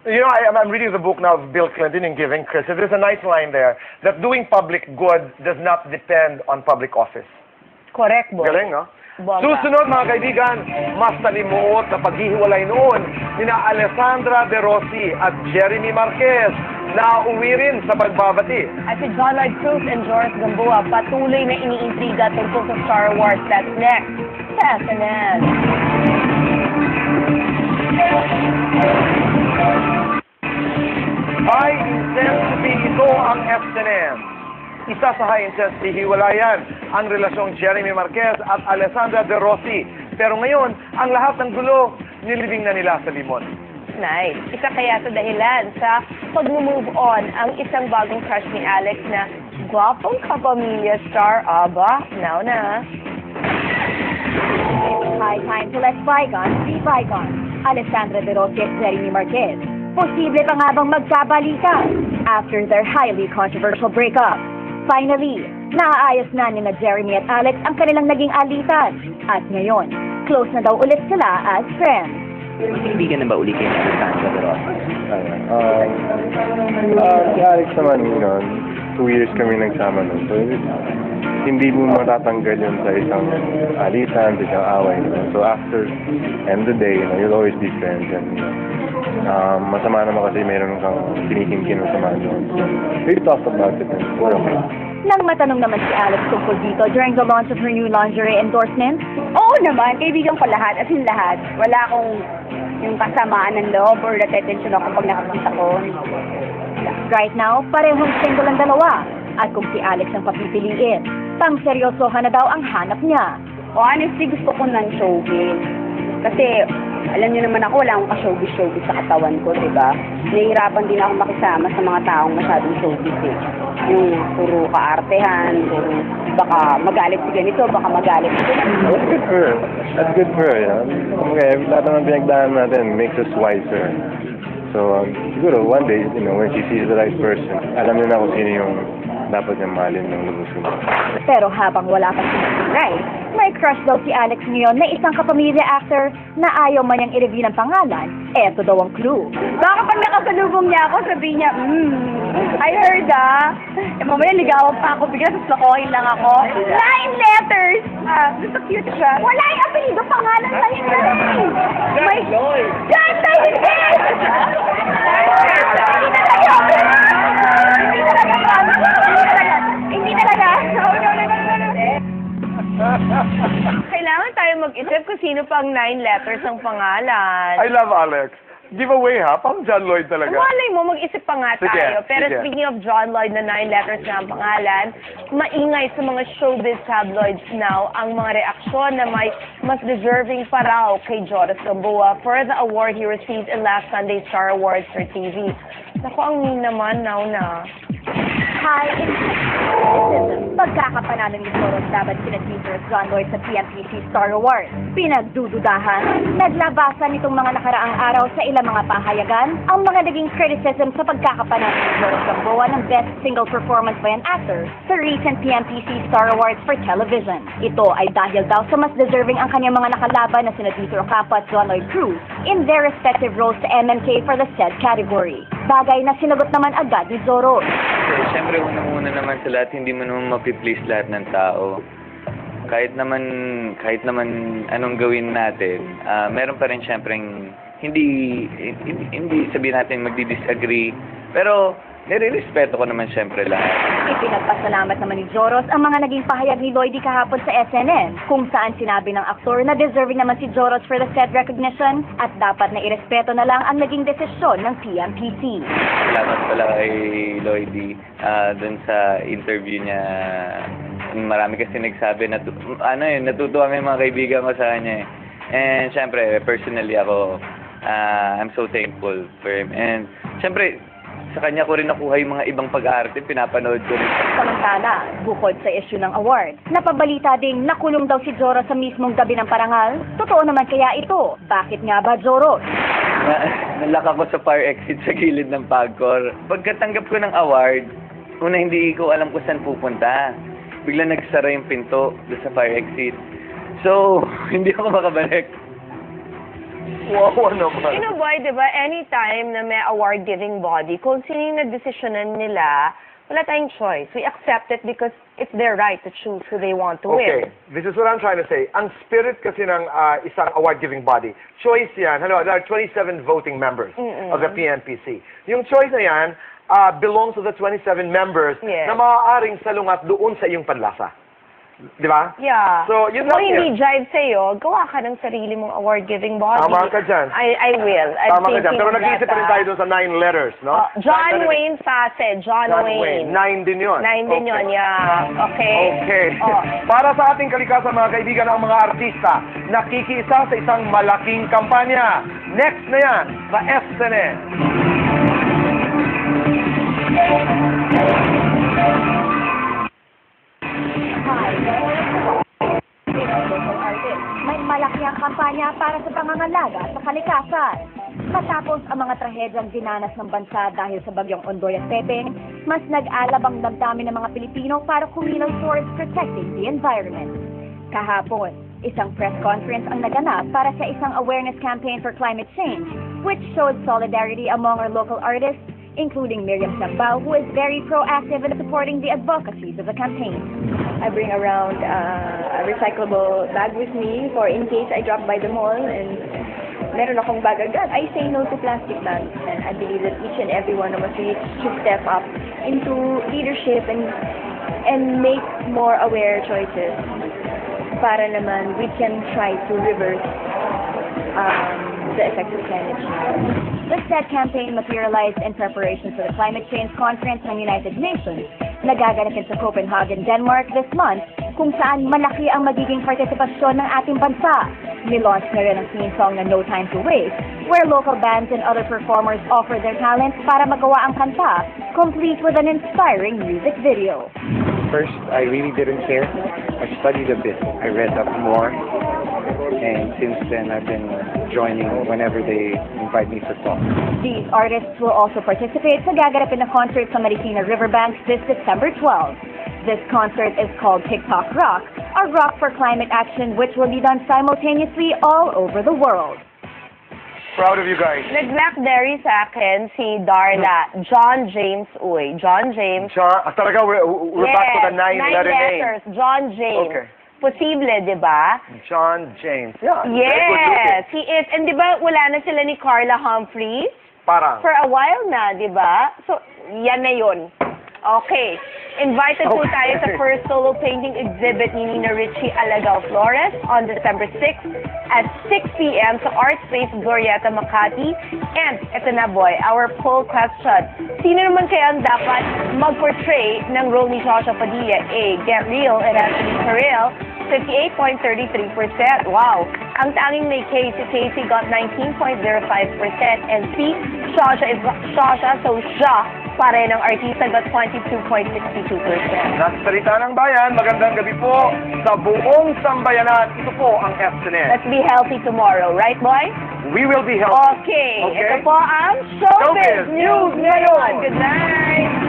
You know, I'm reading the book now of Bill Clinton in Giving, Chris. There's a nice line there that doing public good does not depend on public office. Correct, boy. Galing, no? Bongga. Susunod, mga kaibigan, mas talimuot na paghihiwalay noon nina Alessandra De Rossi at Jeremy Marquez na uwi rin sa pagbabati. At si John Lloyd Cruz and Joris Gamboa patuloy na iniintriga tungkol sa Star Wars. That's next sa SNL. High intensity ito ang SNL. Isa sa high intensity hiwalayan ang relasyong Jeremy Marquez at Alessandra De Rossi. Pero ngayon, ang lahat ng gulo nilibing na nila sa limon. Nice. Isa kaya sa dahilan sa pag-move on ang isang bagong crush ni Alex na gwapong kapamilya star. Aba, now na. It's high time to let bygones be bygones. Alessandra De Rossi at Jeremy Marquez. Posible pa nga bang magkabalikan after their highly controversial breakup? Finally, naaayos na ni Jeremy at Alex ang kanilang naging alitan. At ngayon, close na daw ulit sila as friends. Kaibigan na ba uli kayo ni Alessandra De Rossi? Si Alex naman, 2 years kami nagsama nun. So, hindi mo matatanggal yun sa isang alitan, sa isang away. So, after end of the day, you'll always be friends. And, masama naman kasi mayroon kang kinikimkin o sama doon. So, we talked about it and we're okay. Nang matanong naman si Alex tungkol dito during the launch of her new lingerie endorsement, Oo naman, kaibigan ko lahat, as in lahat. Wala akong yung kasamaan ng loob or natetensyon ako pag nakakita ko. right now, parehong single ang dalawa. At kung si Alex ang papipiliin, pang seryosohan na daw ang hanap niya. O honestly, gusto ko ng showbiz. Kasi, alam niyo naman ako, wala akong ka-showbiz sa katawan ko, di ba? Nahihirapan din ako makisama sa mga taong masyadong showbiz eh. Yung puro kaartehan, puro baka magalit si ganito, baka magalit si ganito. That's good for her. That's good for her, Okay, lahat naman pinagdaan natin makes us wiser. So, siguro one day, when she sees the right person, alam niya na kung sino yung dapat niyang mahalin ng lubusin mo. Pero habang wala pa si right, may crush daw si Alex ngayon na isang kapamilya actor na ayaw man niyang i-reveal ang pangalan. Eto daw ang clue. Baka pag nakasalubong niya ako, sabihin niya, I heard mamaya ligawan pa ako, bigla sasakohin lang ako. 9 letters! Gusto cute siya. Wala yung apelido, pangalan lang yun. May... John Lloyd! Hindi talaga. Kailangan tayo mag-isip kung sino pang 9 letters ang pangalan. I love Alex. Giveaway ha, pang John Lloyd talaga. Malay mo, mag-isip pa nga Sige, tayo. Pero sige. speaking of John Lloyd na 9 letters na ang pangalan, maingay sa mga showbiz tabloids now ang mga reaksyon na may mas deserving pa raw kay Joris Gamboa for the award he received in last Sunday's Star Awards for TV. Naku, ang mean naman, now na. High criticism. Pagkakapanalo ni Soros laban sina Teaser John Lloyd sa PMPC Star Awards. Pinagdududahan, naglabasan nitong mga nakaraang araw sa ilang mga pahayagan ang mga naging criticism sa pagkakapanalo ni Joris Gamboa ng Best Single Performance by an Actor sa recent PMPC Star Awards for Television. Ito ay dahil daw sa mas deserving ang kanyang mga nakalaban na sina Teaser Ocampo at John Lloyd Cruz in their respective roles sa MMK for the said category. Bagay na sinagot naman agad ni Zoros. Siyempre, unang-una naman sa lahat, hindi mo naman mapiplease lahat ng tao. Kahit naman anong gawin natin, meron pa rin siyempreng hindi sabihin natin magdi-disagree. Pero, nire-respeto ko naman siyempre lahat. Ipinagpasalamat naman ni Joros ang mga naging pahayag ni Lloydie kahapon sa SNN, kung saan sinabi ng aktor na deserving naman si Joros for the said recognition at dapat na irespeto na lang ang naging desisyon ng PMPC. Salamat pala kay Lloydie dun sa interview niya. Marami kasi nagsabi na natutuwa may mga kaibigan ko sa kanya. And syempre, personally ako, I'm so thankful for him. And syempre, sa kanya ko rin nakuha yung mga ibang pag-aarte, pinapanood ko rin. Samantala, bukod sa issue ng award, napabalita ding nakulong daw si Joros sa mismong gabi ng parangal. Totoo naman kaya ito? Bakit nga ba, Joros? Nalak ako sa fire exit sa gilid ng Pagcor. Pagkatanggap ko ng award, una hindi ko alam kung saan pupunta. Bigla nagsara yung pinto doon sa fire exit. So, hindi ako makabalik. Wow, naman. You know, boy, di ba, anytime na may award-giving body, kung sino yung nagdesisyonan nila, wala tayong choice. We accept it because it's their right to choose who they want to Okay, win. this is what I'm trying to say. Ang spirit kasi ng isang award-giving body, choice yan. Hello, there are 27 voting members of the PNPC. Yung choice na yan belongs to the 27 members Yes. na maaaring salungat doon sa iyong panlasa. Di ba? Yeah. So, yun Kung lang hindi yan. jive sa'yo, gawa ka ng sarili mong award-giving body. Tama ka dyan. I will. I'm Tama ka dyan. thinking Pero of nag-iisip that, pa rin tayo doon sa 9 letters, no? John Wayne Facet. John Wayne. 9 din yun. 9 din yun, yeah. Okay. Okay. Oh. Para sa ating kalikasan, mga kaibigan, ang mga artista, nakikiisa sa isang malaking kampanya. Next na yan, sa SNN. May malaki ang kampanya para sa pangangalaga sa kalikasan. Matapos ang mga trahedyang dinanas ng bansa dahil sa bagyong Ondoy at Pepeng, mas nag-alab ang damdamin ng mga Pilipino para kumilos towards protecting the environment. Kahapon, isang press conference ang naganap para sa isang awareness campaign for climate change, which showed solidarity among our local artists, including Miriam Sambao, who is very proactive in supporting the advocacies of the campaign. I bring around a recyclable bag with me for in case I drop by the mall and meron akong bag agad. I say no to plastic bags, and I believe that each and every one of us should step up into leadership and make more aware choices para naman we can try to reverse the effects of climate change. The said campaign materialized in preparation for the Climate Change Conference ng United Nations na gaganapin sa Copenhagen, Denmark this month, kung saan malaki ang magiging partisipasyon ng ating bansa. Nilaunch na rin ang theme song na No Time to Waste, where local bands and other performers offer their talents para magawa ang kanta, complete with an inspiring music video. First, I really didn't care. I studied a bit. I read up more. And since then, I've been joining whenever they invite me for talk. These artists will also participate sa gaganapin na concert sa Marikina Riverbanks this December 12. This concert is called TikTok Rock, a rock for climate action which will be done simultaneously all over the world. Proud of you guys. Nag-blackberry sa akin si Darla. John James Uy. John James. Talaga, we're back to the 9-letter name. letters. John James. Okay. Posible, di ba? John James. Yeah, very good Yes, looking. he is. And di ba wala na sila ni Carla Humphries? Parang. For a while na, di ba? So, yan na yun. Okay. Invited po Okay. tayo sa first solo painting exhibit ni Nina Richie Alagao Flores on December 6 at 6 p.m. sa Art Space Glorieta, Makati. And, eto na boy, our poll question. Sino naman kaya ang dapat mag-portray ng role ni Joshua Padilla? A. Get Real and Anthony Carril, 58.33%. Wow! Ang tanging may K, si Casey got 19.05%. And C, Shasha, so siya pa rin ang artista got 22.62%. Nasa salita ng bayan, magandang gabi po sa buong sambayanan. Ito po ang SNN. Let's be healthy tomorrow, right boy? We will be healthy. Okay. Okay. Ito po ang Showbiz Showbiz News News ngayon. ngayon. Good night!